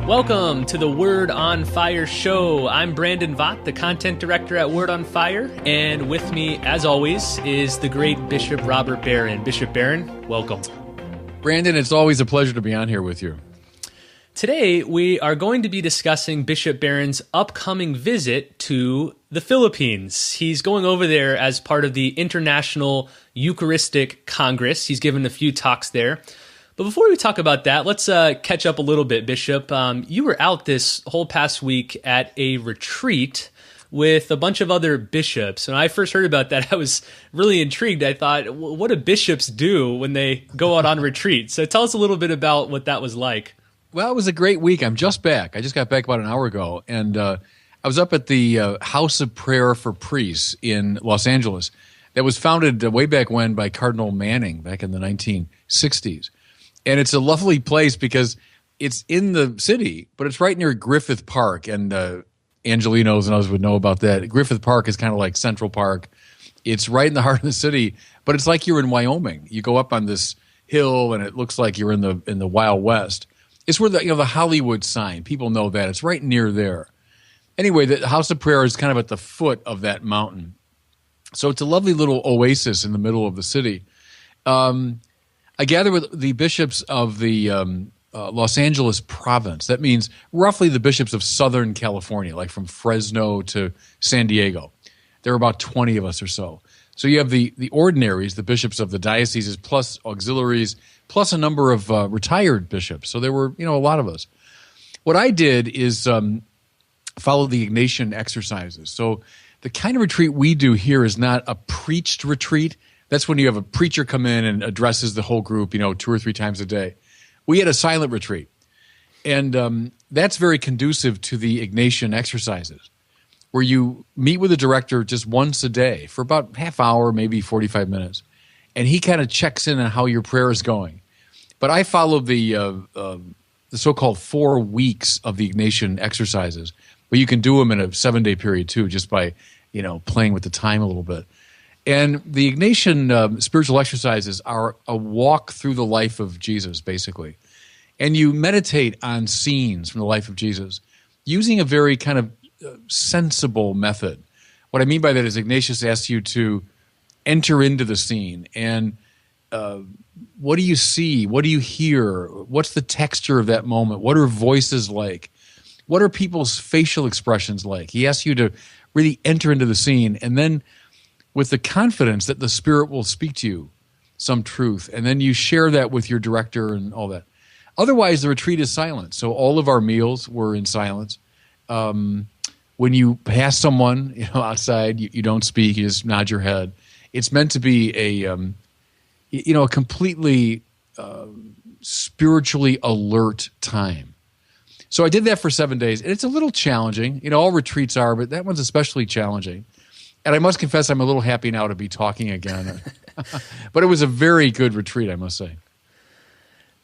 Welcome to the Word on Fire show. I'm Brandon Vogt, the content director at Word on Fire, and with me, as always, is the great Bishop Robert Barron. Bishop Barron, welcome. Brandon, it's always a pleasure to be on here with you. Today, we are going to be discussing Bishop Barron's upcoming visit to the Philippines. He's going over there as part of the International Eucharistic Congress. He's given a few talks there. But before we talk about that, let's catch up a little bit, Bishop. You were out this whole past week at a retreat with a bunch of other bishops. And when I first heard about that, I was really intrigued. I thought, what do bishops do when they go out on retreat? So tell us a little bit about what that was like. Well, it was a great week. I'm just back. I just got back about an hour ago. And I was up at the House of Prayer for Priests in Los Angeles that was founded way back when by Cardinal Manning back in the 1960s. And it's a lovely place because it's in the city, but it's right near Griffith Park. And Angelinos and others would know about that. Griffith Park is kind of like Central Park. It's right in the heart of the city, but it's like you're in Wyoming. You go up on this hill, and it looks like you're in the Wild West. It's where the Hollywood sign. People know that. It's right near there. Anyway, the House of Prayer is kind of at the foot of that mountain. So it's a lovely little oasis in the middle of the city. I gather with the bishops of the Los Angeles province. That means roughly the bishops of Southern California, like from Fresno to San Diego. There are about 20 of us or so. So you have the ordinaries, the bishops of the dioceses, plus auxiliaries, plus a number of retired bishops. So there were, a lot of us. What I did is follow the Ignatian exercises. So the kind of retreat we do here is not a preached retreat. That's when you have a preacher come in and addresses the whole group, 2 or 3 times a day. We had a silent retreat. And that's very conducive to the Ignatian exercises, where you meet with the director just once a day for about half hour, maybe 45 minutes. And he kind of checks in on how your prayer is going. But I followed the so-called 4 weeks of the Ignatian exercises, but you can do them in a 7-day period too, just by, playing with the time a little bit. And the Ignatian spiritual exercises are a walk through the life of Jesus, basically. And you meditate on scenes from the life of Jesus using a very kind of sensible method. What I mean by that is Ignatius asks you to enter into the scene and what do you see? What do you hear? What's the texture of that moment? What are voices like? What are people's facial expressions like? He asks you to really enter into the scene, and then with the confidence that the Spirit will speak to you some truth, and then you share that with your director and all that. Otherwise, the retreat is silent. So all of our meals were in silence. When you pass someone outside, you don't speak, you just nod your head. It's meant to be a completely spiritually alert time. So I did that for 7 days, and it's a little challenging. All retreats are, but that one's especially challenging. And I must confess, I'm a little happy now to be talking again. But it was a very good retreat, I must say.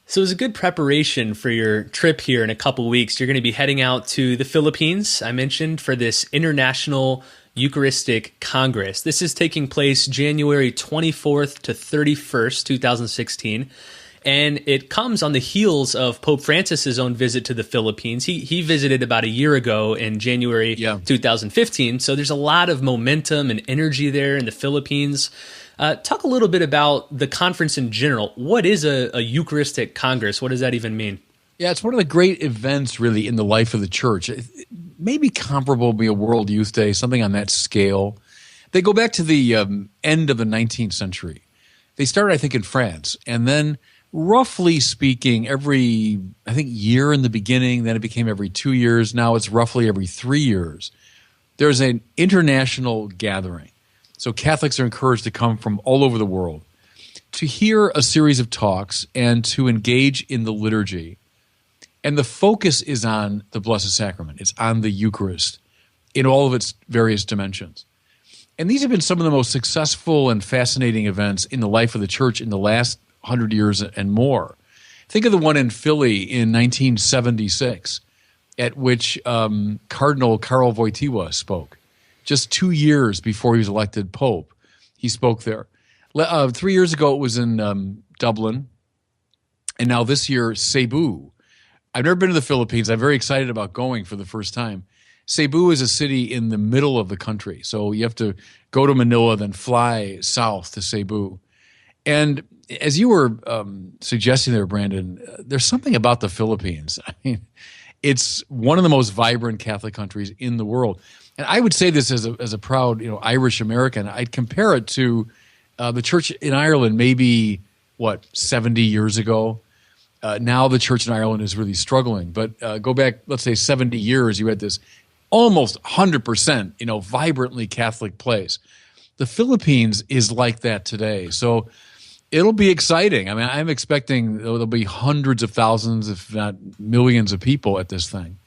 So it was a good preparation for your trip here in a couple weeks. You're going to be heading out to the Philippines, I mentioned, for this International Eucharistic Congress. This is taking place January 24th to 31st, 2016. And it comes on the heels of Pope Francis's own visit to the Philippines. He visited about a year ago in January 2015. So there's a lot of momentum and energy there in the Philippines. Talk a little bit about the conference in general. What is a Eucharistic Congress? What does that even mean? Yeah, it's one of the great events, really, in the life of the church. It may be comparable to a World Youth Day, something on that scale. They go back to the end of the 19th century. They started, I think, in France, and then roughly speaking, every, year in the beginning, then it became every 2 years. Now it's roughly every 3 years. There's an international gathering. So Catholics are encouraged to come from all over the world to hear a series of talks and to engage in the liturgy. And the focus is on the Blessed Sacrament. It's on the Eucharist in all of its various dimensions. And these have been some of the most successful and fascinating events in the life of the church in the last 100 years and more. Think of the one in Philly in 1976, at which Cardinal Karol Wojtyła spoke. Just 2 years before he was elected Pope, he spoke there. 3 years ago, it was in Dublin, and now this year, Cebu, I've never been to the Philippines. I'm very excited about going for the first time. Cebu is a city in the middle of the country. So you have to go to Manila, then fly south to Cebu. And as you were suggesting there, Brandon, there's something about the Philippines. I mean, it's one of the most vibrant Catholic countries in the world. And I would say this as a proud, Irish American. I'd compare it to the church in Ireland maybe, 70 years ago. Now the church in Ireland is really struggling. But go back, let's say 70 years, you had this almost 100%, vibrantly Catholic place. The Philippines is like that today. So it'll be exciting. I mean, I'm expecting there'll be hundreds of thousands, if not millions of people at this thing.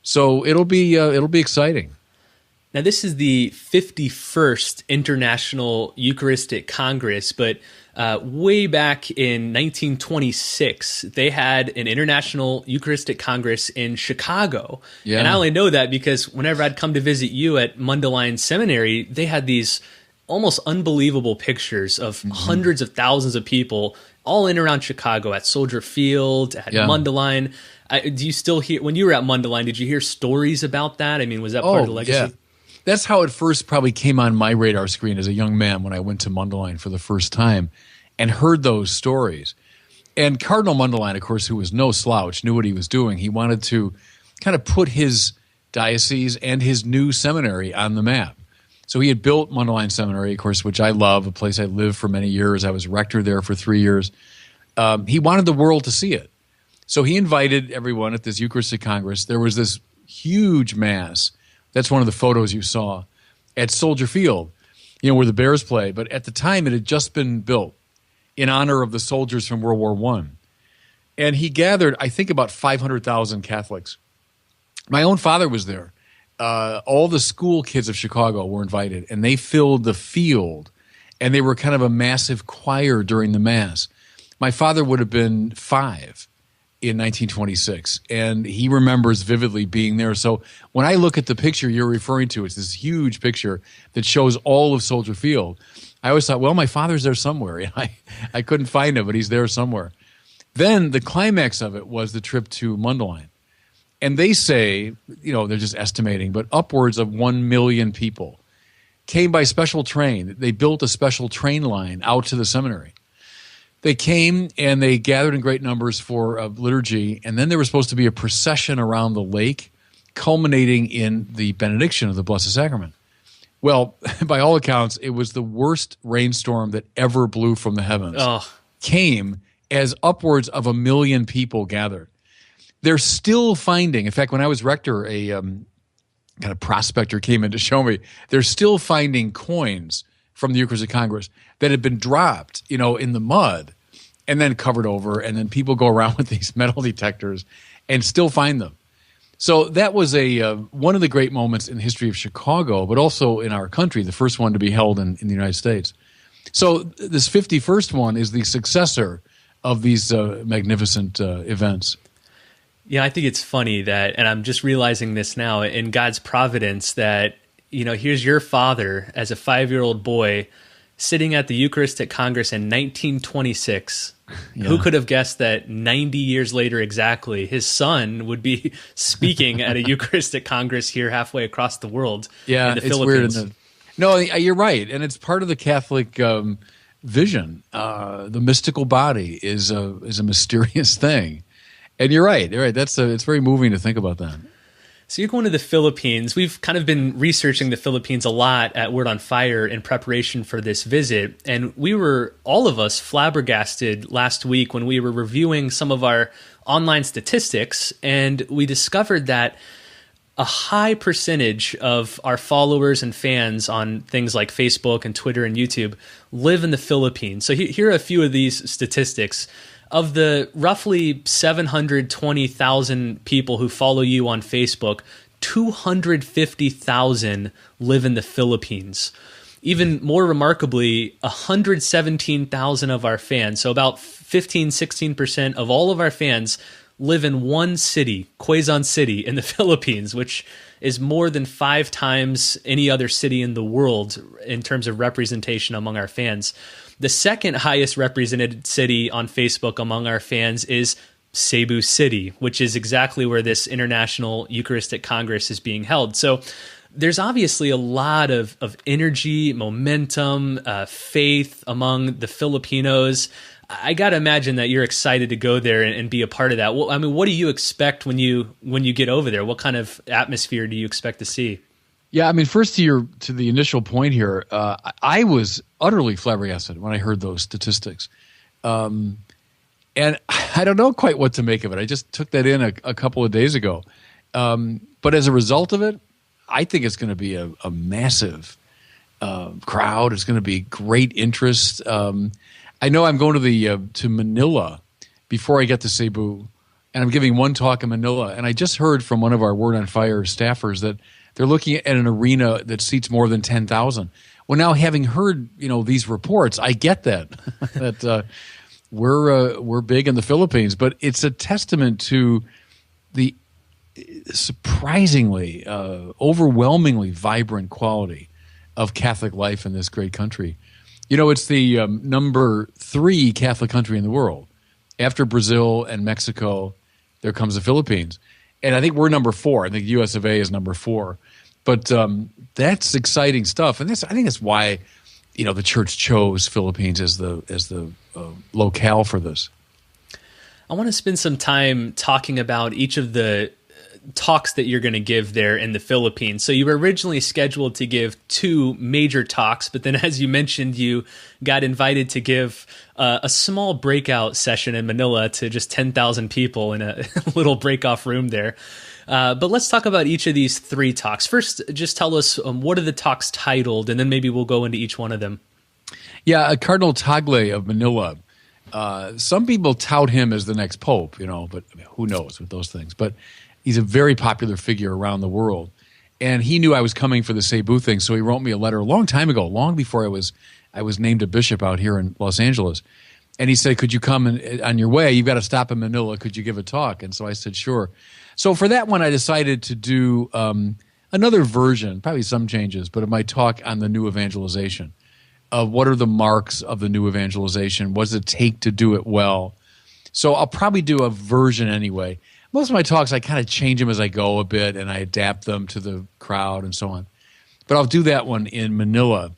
So it'll be exciting. Now, this is the 51st International Eucharistic Congress, but way back in 1926, they had an International Eucharistic Congress in Chicago. Yeah. And I only know that because whenever I'd come to visit you at Mundelein Seminary, they had these almost unbelievable pictures of hundreds of thousands of people all in around Chicago at Soldier Field, at Mundelein. Do you still hear, when you were at Mundelein, did you hear stories about that? I mean, was that part of the legacy? Yeah. That's how it first probably came on my radar screen as a young man when I went to Mundelein for the first time and heard those stories. And Cardinal Mundelein, of course, who was no slouch, knew what he was doing. He wanted to kind of put his diocese and his new seminary on the map. So he had built Mundelein Seminary, of course, which I love, a place I lived for many years. I was rector there for 3 years. He wanted the world to see it. So he invited everyone at this Eucharistic Congress. There was this huge mass. That's one of the photos you saw at Soldier Field, where the Bears play. But at the time, it had just been built in honor of the soldiers from World War I. And he gathered, I think, about 500,000 Catholics. My own father was there. All the school kids of Chicago were invited, and they filled the field. And they were kind of a massive choir during the Mass. My father would have been 5 in 1926, and he remembers vividly being there. So when I look at the picture you're referring to, it's this huge picture that shows all of Soldier Field. I always thought, well, my father's there somewhere. And I couldn't find him, but he's there somewhere. Then the climax of it was the trip to Mundelein. And they say, they're just estimating, but upwards of 1 million people came by special train. They built a special train line out to the seminary. They came and they gathered in great numbers for a liturgy, and then there was supposed to be a procession around the lake, culminating in the benediction of the Blessed Sacrament. Well, by all accounts, it was the worst rainstorm that ever blew from the heavens. Came as upwards of 1 million people gathered. They're still finding, in fact, when I was rector, a kind of prospector came in to show me, they're still finding coins from the Eucharistic Congress that had been dropped, in the mud and then covered over, and then people go around with these metal detectors and still find them. So that was one of the great moments in the history of Chicago, but also in our country, the first one to be held in the United States. So this 51st one is the successor of these magnificent events. Yeah, I think it's funny that, and I'm just realizing this now, in God's providence, that here's your father as a 5-year-old boy sitting at the Eucharistic Congress in 1926. Yeah. Who could have guessed that 90 years later exactly, his son would be speaking at a Eucharistic Congress here halfway across the world in the Philippines? Weird. No, you're right. And it's part of the Catholic vision. The mystical body is a mysterious thing. And you're right. It's very moving to think about that. So you're going to the Philippines. We've kind of been researching the Philippines a lot at Word on Fire in preparation for this visit. And we were, all of us, flabbergasted last week when we were reviewing some of our online statistics. And we discovered that a high percentage of our followers and fans on things like Facebook and Twitter and YouTube live in the Philippines. So here are a few of these statistics. Of the roughly 720,000 people who follow you on Facebook, 250,000 live in the Philippines. Even more remarkably, 117,000 of our fans, so about 15-16% of all of our fans, live in one city, Quezon City, in the Philippines, which is more than 5 times any other city in the world in terms of representation among our fans. The second highest represented city on Facebook among our fans is Cebu City, which is exactly where this International Eucharistic Congress is being held. So there's obviously a lot of energy, momentum, faith among the Filipinos. I got to imagine that you're excited to go there and be a part of that. Well, I mean, what do you expect when you get over there? What kind of atmosphere do you expect to see? Yeah, I mean, first to the initial point here, I was utterly flabbergasted when I heard those statistics. And I don't know quite what to make of it. I just took that in a couple of days ago. But as a result of it, I think it's going to be a massive crowd. It's going to be great interest. I know I'm going to Manila before I get to Cebu, and I'm giving one talk in Manila. And I just heard from one of our Word on Fire staffers that they're looking at an arena that seats more than 10,000. Well, now having heard these reports, I get that that we're big in the Philippines, but it's a testament to the surprisingly, overwhelmingly vibrant quality of Catholic life in this great country. It's the number 3 Catholic country in the world. After Brazil and Mexico, there comes the Philippines. And I think we're number 4. I think US of A is number 4. But that's exciting stuff. And I think that's why, the church chose Philippines as the locale for this. I want to spend some time talking about each of the talks that you're going to give there in the Philippines. So you were originally scheduled to give 2 major talks, but then as you mentioned, you got invited to give a small breakout session in Manila to just 10,000 people in a little break-off room there. But let's talk about each of these 3 talks. First, just tell us what are the talks titled, and then maybe we'll go into each one of them. Yeah, Cardinal Tagle of Manila. Some people tout him as the next pope, but who knows with those things. But he's a very popular figure around the world. And he knew I was coming for the Cebu thing, so he wrote me a letter a long time ago, long before I was named a bishop out here in Los Angeles. And he said, could you come on your way? You've got to stop in Manila. Could you give a talk? And so I said, sure. So for that one, I decided to do another version, probably some changes, but of my talk on the new evangelization. What are the marks of the new evangelization? What does it take to do it well? So I'll probably do a version anyway. Most of my talks, I kind of change them as I go a bit, and I adapt them to the crowd and so on. But I'll do that one in Manila.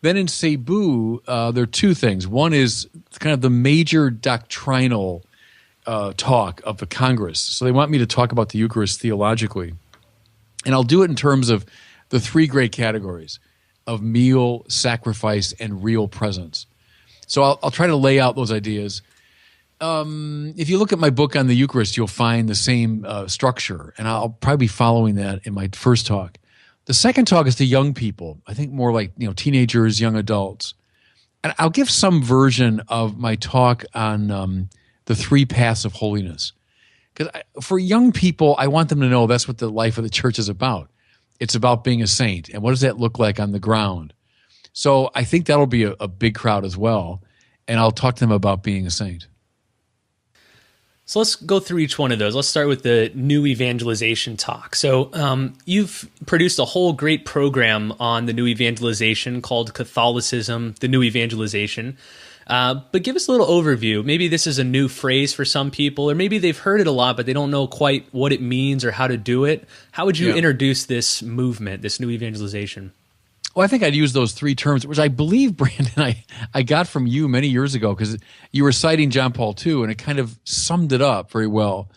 Then in Cebu, there are 2 things. One is kind of the major doctrinal talk of the Congress. So they want me to talk about the Eucharist theologically. And I'll do it in terms of the 3 great categories of meal, sacrifice, and real presence. So I'll try to lay out those ideas. If you look at my book on the Eucharist, you'll find the same structure, and I'll probably be following that in my first talk. The second talk is to young people, I think more like teenagers, young adults. And I'll give some version of my talk on the 3 paths of holiness. Because for young people, I want them to know that's what the life of the church is about. It's about being a saint, and what does that look like on the ground? So I think that'll be a big crowd as well, and I'll talk to them about being a saint. So let's go through each one of those. Let's start with the new evangelization talk. So you've produced a whole great program on the new evangelization called Catholicism, the New Evangelization. But give us a little overview. Maybe this is a new phrase for some people, or maybe they've heard it a lot, but they don't know quite what it means or how to do it. How would you introduce this movement, this new evangelization? Well, I think I'd use those 3 terms, which I believe, Brandon, I got from you many years ago, because you were citing John Paul II, and it kind of summed it up very well.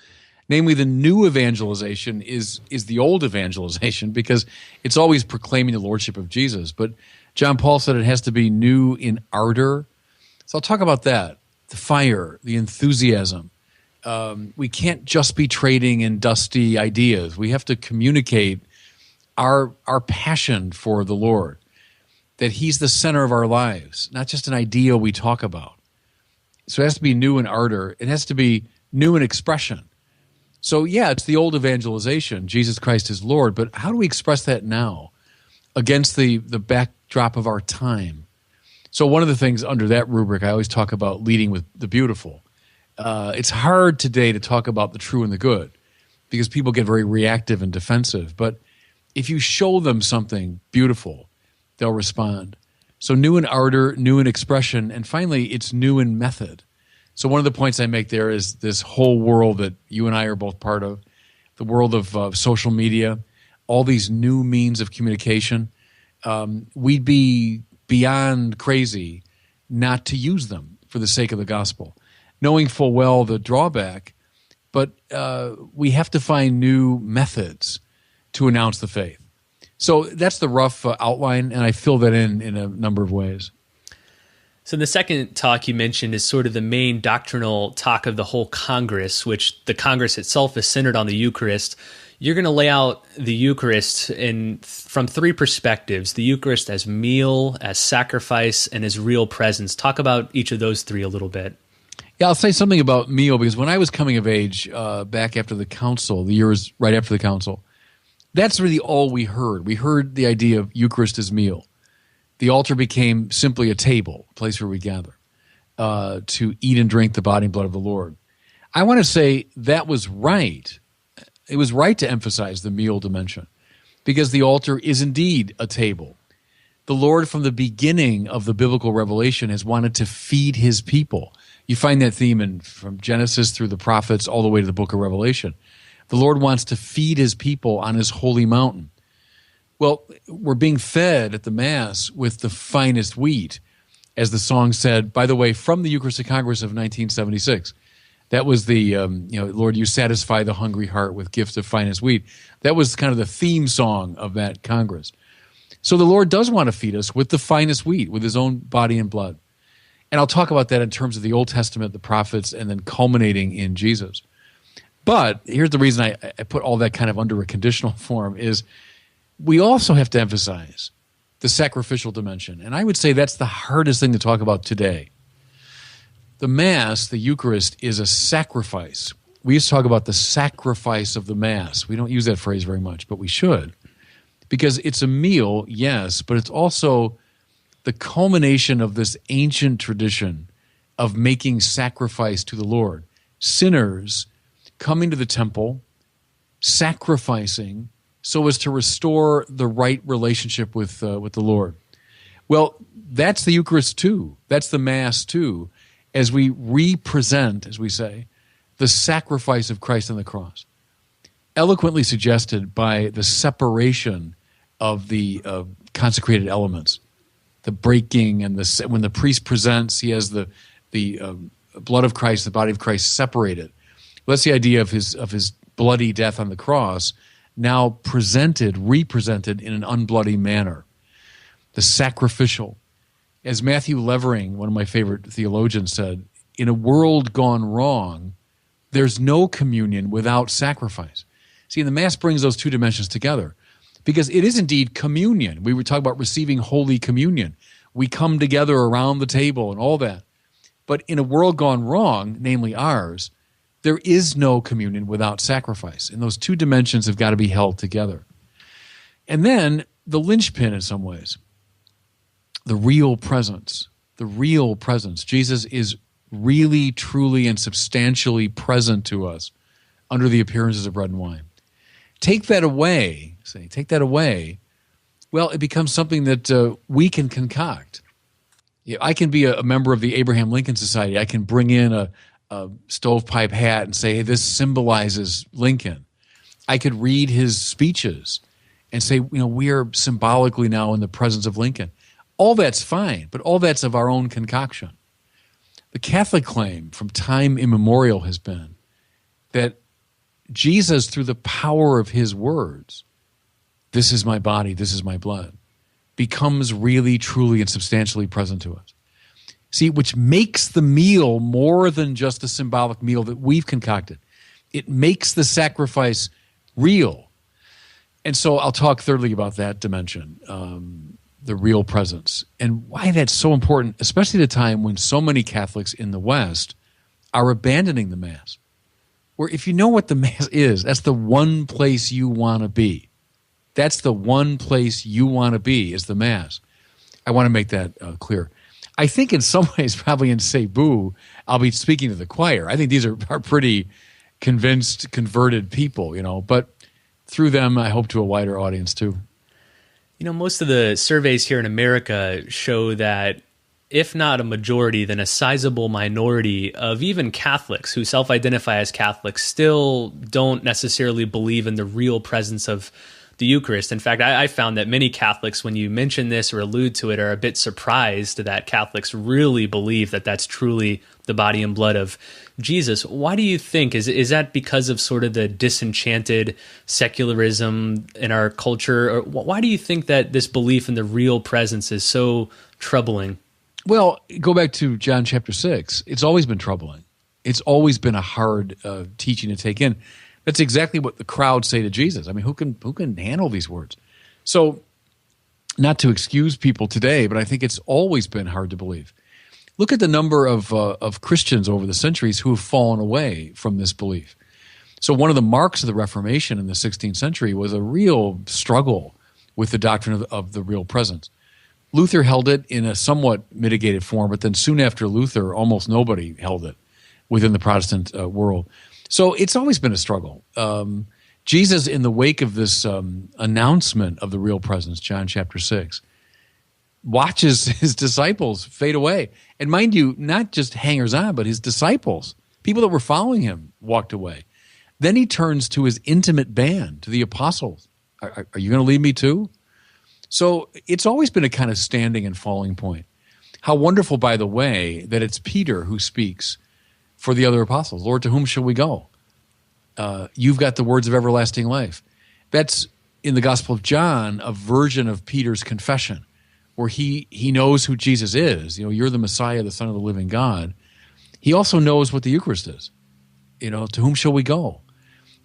Namely, the new evangelization is the old evangelization, because it's always proclaiming the lordship of Jesus. But John Paul said it has to be new in ardor. So I'll talk about that, the fire, the enthusiasm. We can't just be trading in dusty ideas. We have to communicate our passion for the Lord, that he's the center of our lives, not just an idea we talk about. So it has to be new in ardor. It has to be new in expression. So yeah, it's the old evangelization, Jesus Christ is Lord, but how do we express that now against the backdrop of our time? So one of the things under that rubric, I always talk about leading with the beautiful. It's hard today to talk about the true and the good because people get very reactive and defensive, but if you show them something beautiful, they'll respond. So new in ardor, new in expression, and finally, it's new in method. So one of the points I make there is this whole world that you and I are both part of, the world of social media, all these new means of communication. We'd be beyond crazy not to use them for the sake of the gospel, knowing full well the drawback, but we have to find new methods to announce the faith. So that's the rough outline, and I fill that in a number of ways. So the second talk you mentioned is sort of the main doctrinal talk of the whole Congress, which the Congress itself is centered on the Eucharist. You're going to lay out the Eucharist from three perspectives: the Eucharist as meal, as sacrifice, and as real presence. Talk about each of those three a little bit. Yeah, I'll say something about meal, because when I was coming of age back after the council, the years right after the council, that's really all we heard. We heard the idea of Eucharist as meal. The altar became simply a table, a place where we gather to eat and drink the body and blood of the Lord. I want to say that was right. It was right to emphasize the meal dimension, because the altar is indeed a table. The Lord, from the beginning of the biblical revelation, has wanted to feed his people. You find that theme from Genesis through the prophets all the way to the book of Revelation. The Lord wants to feed his people on his holy mountain. Well, we're being fed at the Mass with the finest wheat, as the song said, by the way, from the Eucharistic Congress of 1976. That was the, Lord, you satisfy the hungry heart with gifts of finest wheat. That was kind of the theme song of that Congress. So the Lord does want to feed us with the finest wheat, with his own body and blood. And I'll talk about that in terms of the Old Testament, the prophets, and then culminating in Jesus. But here's the reason I put all that kind of under a conditional form is we also have to emphasize the sacrificial dimension. And I would say that's the hardest thing to talk about today. The Mass, the Eucharist, is a sacrifice. We used to talk about the sacrifice of the Mass. We don't use that phrase very much, but we should. Because it's a meal, yes, but it's also the culmination of this ancient tradition of making sacrifice to the Lord. Sinners coming to the temple, sacrificing, so as to restore the right relationship with the Lord. Well, that's the Eucharist too. That's the Mass too, as we represent, as we say, the sacrifice of Christ on the cross, eloquently suggested by the separation of the consecrated elements, the breaking and when the priest presents, he has the blood of Christ, the body of Christ separated. Well, that's the idea of his bloody death on the cross, now represented in an unbloody manner. The sacrificial. As Matthew Levering, one of my favorite theologians, said, in a world gone wrong, there's no communion without sacrifice. See, and the Mass brings those two dimensions together, because it is indeed communion. We were talking about receiving Holy Communion. We come together around the table and all that. But in a world gone wrong, namely ours, there is no communion without sacrifice. And those two dimensions have got to be held together. And then the linchpin in some ways, the real presence. The real presence. Jesus is really, truly, and substantially present to us under the appearances of bread and wine. Take that away, well, it becomes something that we can concoct. I can be a member of the Abraham Lincoln Society. I can bring in a stovepipe hat and say, hey, this symbolizes Lincoln. I could read his speeches and say, we are symbolically now in the presence of Lincoln. All that's fine, but all that's of our own concoction. The Catholic claim from time immemorial has been that Jesus, through the power of his words, this is my body, this is my blood, becomes really, truly, and substantially present to us. See, which makes the meal more than just a symbolic meal that we've concocted. It makes the sacrifice real. And so I'll talk thirdly about that dimension, the real presence, and why that's so important, especially at a time when so many Catholics in the West are abandoning the Mass. Where if you know what the Mass is, that's the one place you want to be. That's the one place you want to be, is the Mass. I want to make that clear. I think in some ways, probably in Cebu, I'll be speaking to the choir. I think these are pretty convinced, converted people, but through them, I hope to a wider audience too. Most of the surveys here in America show that if not a majority, then a sizable minority of even Catholics who self-identify as Catholics still don't necessarily believe in the real presence of the Eucharist. In fact, I found that many Catholics, when you mention this or allude to it, are a bit surprised that Catholics really believe that that's truly the body and blood of Jesus. Why do you think? Is that because of sort of the disenchanted secularism in our culture? Or why do you think that this belief in the real presence is so troubling? Well, go back to John chapter 6. It's always been troubling. It's always been a hard teaching to take in. That's exactly what the crowd say to Jesus. I mean, who can handle these words? So, not to excuse people today, but I think it's always been hard to believe. Look at the number of Christians over the centuries who have fallen away from this belief. So one of the marks of the Reformation in the 16th century was a real struggle with the doctrine of the real presence. Luther held it in a somewhat mitigated form, but then soon after Luther, almost nobody held it within the Protestant world. So it's always been a struggle. Jesus, in the wake of this announcement of the real presence, John chapter 6, watches his disciples fade away. And mind you, not just hangers-on, but his disciples, people that were following him, walked away. Then he turns to his intimate band, to the apostles. Are you going to leave me too? So it's always been a kind of standing and falling point. How wonderful, by the way, that it's Peter who speaks for the other apostles. Lord, to whom shall we go? You've got the words of everlasting life. That's, in the Gospel of John, a version of Peter's confession, where he knows who Jesus is. You know, you're the Messiah, the Son of the living God. He also knows what the Eucharist is. You know, to whom shall we go?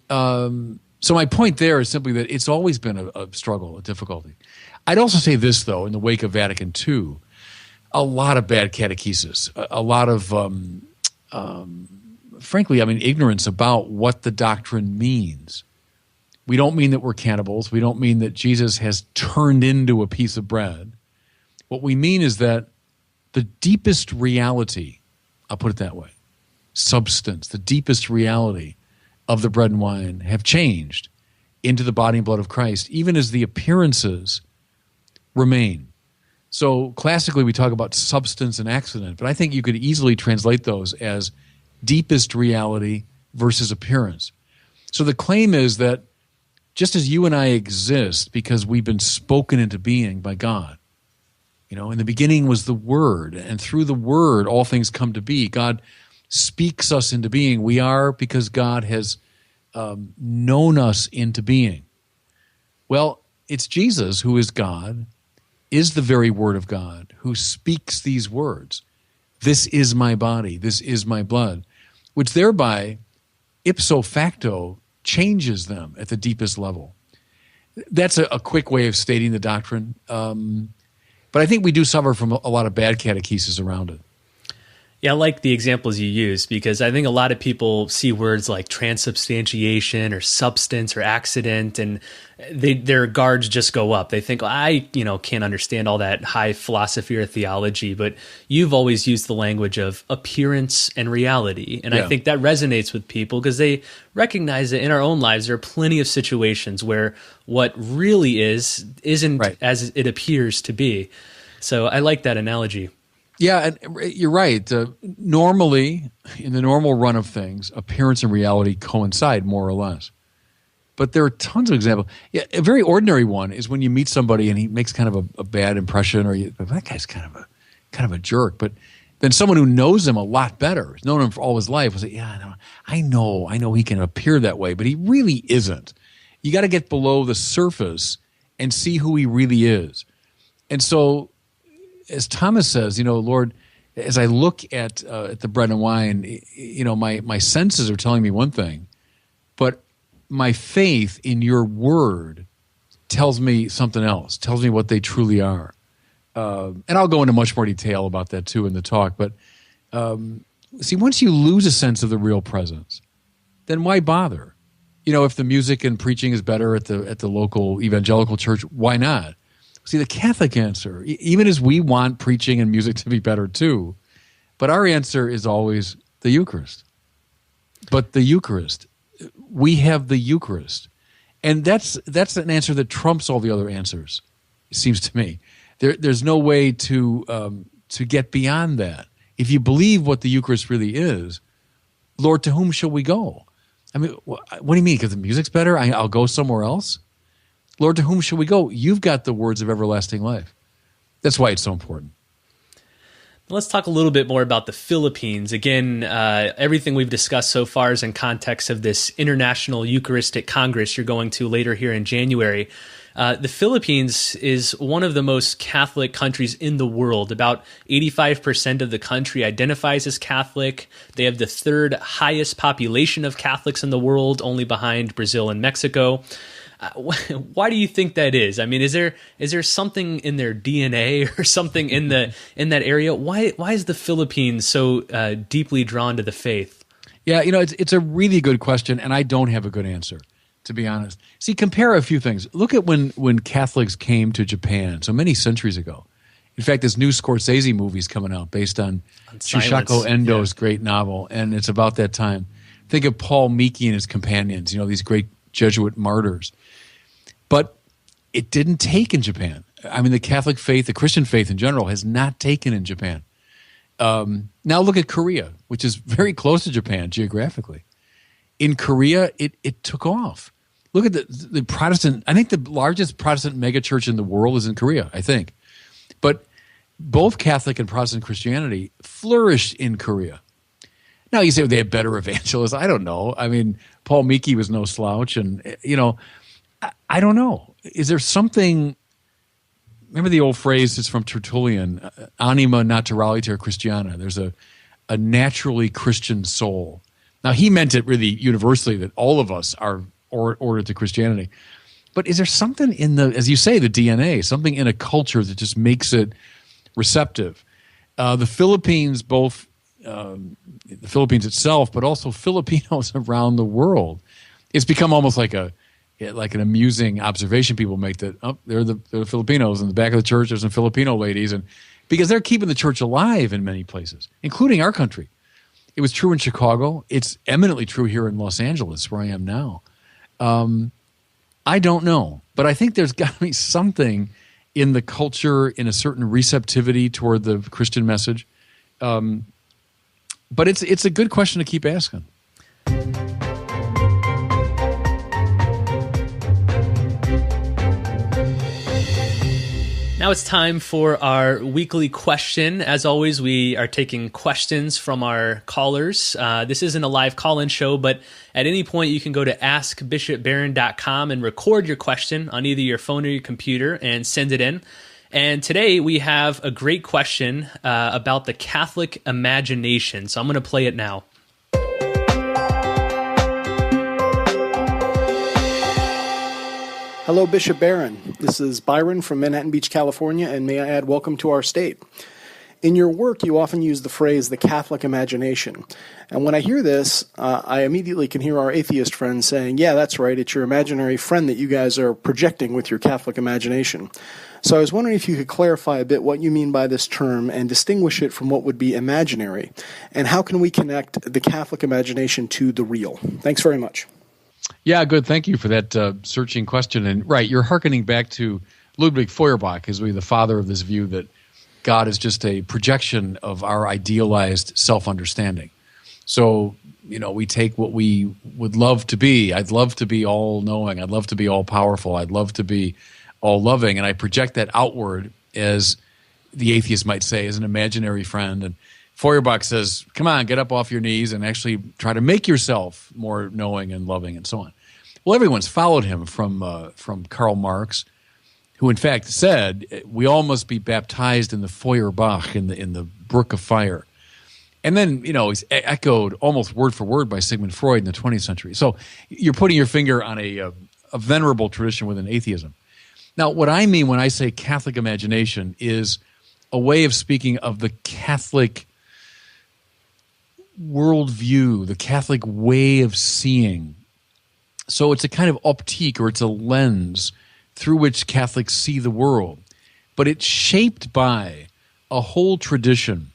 So my point there is simply that it's always been a struggle, a difficulty. I'd also say this, though, in the wake of Vatican II, a lot of bad catechesis, a lot of, frankly, ignorance about what the doctrine means. We don't mean that we're cannibals. We don't mean that Jesus has turned into a piece of bread. What we mean is that the deepest reality, I'll put it that way, substance, the deepest reality of the bread and wine have changed into the body and blood of Christ, even as the appearances remain. So classically we talk about substance and accident, but I think you could easily translate those as deepest reality versus appearance. So the claim is that just as you and I exist because we've been spoken into being by God, you know, in the beginning was the Word, and through the Word all things come to be. God speaks us into being. We are because God has known us into being. Well, it's Jesus who is God, is the very Word of God, who speaks these words. This is my body, this is my blood, which thereby, ipso facto, changes them at the deepest level. That's a quick way of stating the doctrine, but I think we do suffer from a lot of bad catechesis around it. Yeah, I like the examples you use because I think a lot of people see words like transubstantiation or substance or accident, and their guards just go up. They think, I can't understand all that high philosophy or theology, but you've always used the language of appearance and reality. And I think that resonates with people because they recognize that in our own lives, there are plenty of situations where what really isn't right as it appears to be. So I like that analogy. Yeah, and you're right. Normally, in the normal run of things, appearance and reality coincide more or less. But there are tons of examples. Yeah, a very ordinary one is when you meet somebody and he makes kind of a bad impression, or that guy's kind of a jerk. But then someone who knows him a lot better, has known him for all his life, will say, "Yeah, I know he can appear that way, but he really isn't." You got to get below the surface and see who he really is. And so, as Thomas says, Lord, as I look at the bread and wine, my senses are telling me one thing, but my faith in your word tells me something else, tells me what they truly are. And I'll go into much more detail about that too in the talk. But see, once you lose a sense of the real presence, then why bother? If the music and preaching is better at the local evangelical church, why not? See, the Catholic answer, even as we want preaching and music to be better too, but our answer is always the Eucharist. But the Eucharist, we have the Eucharist. And that's an answer that trumps all the other answers, it seems to me. There's no way to to get beyond that. If you believe what the Eucharist really is, Lord, to whom shall we go? I mean, what do you mean? Because the music's better, I'll go somewhere else? Lord, to whom shall we go? You've got the words of everlasting life. That's why it's so important. Let's talk a little bit more about the Philippines. Again, everything we've discussed so far is in context of this International Eucharistic Congress you're going to later here in January. The Philippines is one of the most Catholic countries in the world. About 85% of the country identifies as Catholic. They have the third highest population of Catholics in the world, only behind Brazil and Mexico. Why do you think that is? I mean, is there something in their DNA or something in that area? Why is the Philippines so deeply drawn to the faith? Yeah, it's a really good question, and I don't have a good answer, to be honest. See, compare a few things. Look at when Catholics came to Japan so many centuries ago. In fact, this new Scorsese movie is coming out based on Shusaku Endo's great novel, and it's about that time. Think of Paul Miki and his companions, these great Jesuit martyrs. But it didn't take in Japan. I mean, the Catholic faith, the Christian faith in general, has not taken in Japan. Now look at Korea, which is very close to Japan geographically. In Korea, it took off. Look at the Protestant, I think the largest Protestant megachurch in the world is in Korea, I think. But both Catholic and Protestant Christianity flourished in Korea. Now you say they have better evangelists. I don't know. I mean, Paul Miki was no slouch, and I don't know. Is there something? Remember the old phrase? It's from Tertullian: "Anima naturaliter Christiana." There's a naturally Christian soul. Now he meant it really universally that all of us are ordered to Christianity. But is there something in as you say, the DNA, something in a culture that just makes it receptive? The Philippines, both. The Philippines itself, but also Filipinos around the world. It's become almost like an amusing observation people make that they're the Filipinos in the back of the church. There's some Filipino ladies, and because they're keeping the church alive in many places, including our country. It was true in Chicago. It's eminently true here in Los Angeles, where I am now. I don't know, but I think there's got to be something in the culture, in a certain receptivity toward the Christian message. But it's a good question to keep asking. Now it's time for our weekly question. As always, we are taking questions from our callers. This isn't a live call-in show, but at any point you can go to askbishopbarron.com and record your question on either your phone or your computer and send it in. And today we have a great question about the Catholic imagination. So I'm going to play it now. Hello, Bishop Barron. This is Byron from Manhattan Beach, California, and may I add welcome to our state. In your work, you often use the phrase, the Catholic imagination. And when I hear this, I immediately can hear our atheist friends saying, yeah, that's right, it's your imaginary friend that you guys are projecting with your Catholic imagination. So I was wondering if you could clarify a bit what you mean by this term and distinguish it from what would be imaginary. And how can we connect the Catholic imagination to the real? Thanks very much. Yeah, good. Thank you for that searching question. And right, you're hearkening back to Ludwig Feuerbach as the father of this view that God is just a projection of our idealized self-understanding. So, we take what we would love to be. I'd love to be all-knowing. I'd love to be all-powerful. I'd love to be all-loving. And I project that outward as, the atheist might say, as an imaginary friend. And Feuerbach says, come on, get up off your knees and actually try to make yourself more knowing and loving and so on. Well, everyone's followed him from Karl Marx, who in fact said, we all must be baptized in the Feuerbach, in the brook of fire. And then, he's echoed almost word for word by Sigmund Freud in the 20th century. So you're putting your finger on a venerable tradition within atheism. Now, what I mean when I say Catholic imagination is a way of speaking of the Catholic worldview, the Catholic way of seeing. So it's a kind of optique, or it's a lens through which Catholics see the world. But it's shaped by a whole tradition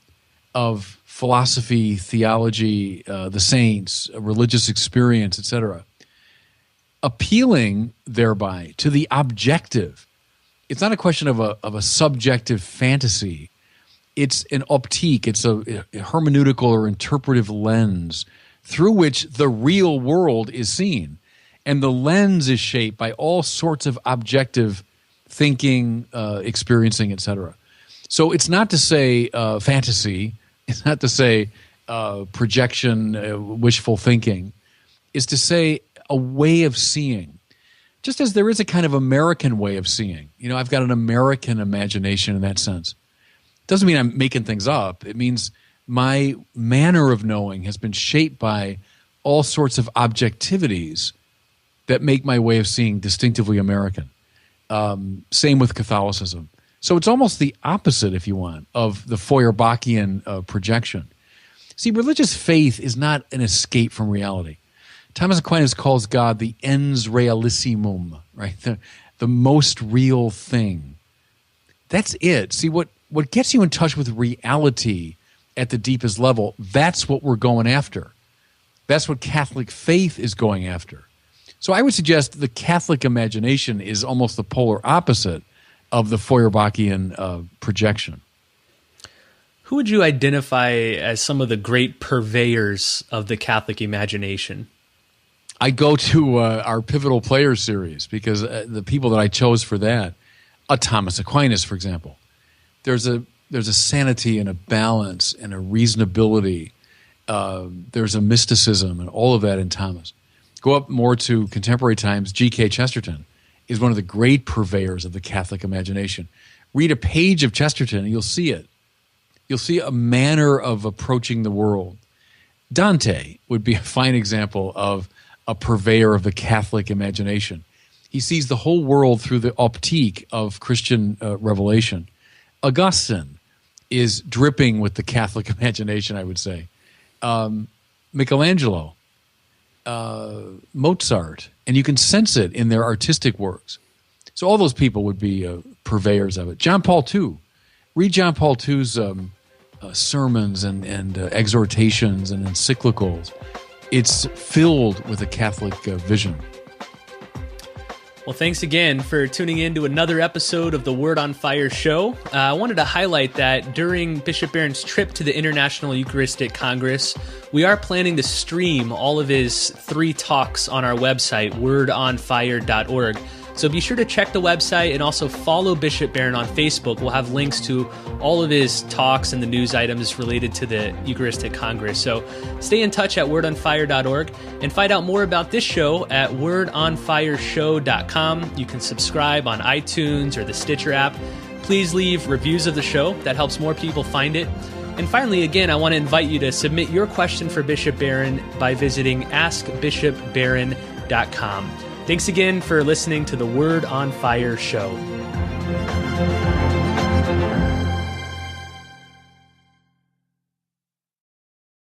of philosophy, theology, the saints, religious experience, etc., appealing thereby to the objective. It's not a question of a subjective fantasy It's an optique. It's a hermeneutical or interpretive lens through which the real world is seen. And the lens is shaped by all sorts of objective thinking, experiencing, etc. So it's not to say fantasy. It's not to say projection, wishful thinking. It's to say a way of seeing. Just as there is a kind of American way of seeing. You know, I've got an American imagination in that sense. Doesn't mean I'm making things up. It means my manner of knowing has been shaped by all sorts of objectivities that make my way of seeing distinctively American. Same with Catholicism. So it's almost the opposite, if you want, of the Feuerbachian projection. See, religious faith is not an escape from reality. Thomas Aquinas calls God the ens realissimum, right? The most real thing. That's it. See, what gets you in touch with reality at the deepest level, that's what we're going after. That's what Catholic faith is going after. So I would suggest the Catholic imagination is almost the polar opposite of the Feuerbachian projection. Who would you identify as some of the great purveyors of the Catholic imagination? I go to our Pivotal Players series because the people that I chose for that, Thomas Aquinas, for example. There's a sanity and a balance and a reasonability. There's a mysticism and all of that in Thomas. Go up more to contemporary times. G.K. Chesterton is one of the great purveyors of the Catholic imagination. Read a page of Chesterton and you'll see it. You'll see a manner of approaching the world. Dante would be a fine example of a purveyor of the Catholic imagination. He sees the whole world through the optique of Christian revelation. Augustine is dripping with the Catholic imagination, I would say. Michelangelo, Mozart, and you can sense it in their artistic works. So all those people would be purveyors of it. John Paul II. Read John Paul II's sermons and exhortations and encyclicals. It's filled with a Catholic vision. Well, thanks again for tuning in to another episode of the Word on Fire show. I wanted to highlight that during Bishop Barron's trip to the International Eucharistic Congress, we are planning to stream all of his 3 talks on our website, wordonfire.org. So be sure to check the website and also follow Bishop Barron on Facebook. We'll have links to all of his talks and the news items related to the Eucharistic Congress. So stay in touch at wordonfire.org and find out more about this show at wordonfireshow.com. You can subscribe on iTunes or the Stitcher app. Please leave reviews of the show. That helps more people find it. And finally, again, I want to invite you to submit your question for Bishop Barron by visiting askbishopbarron.com. Thanks again for listening to the Word on Fire show.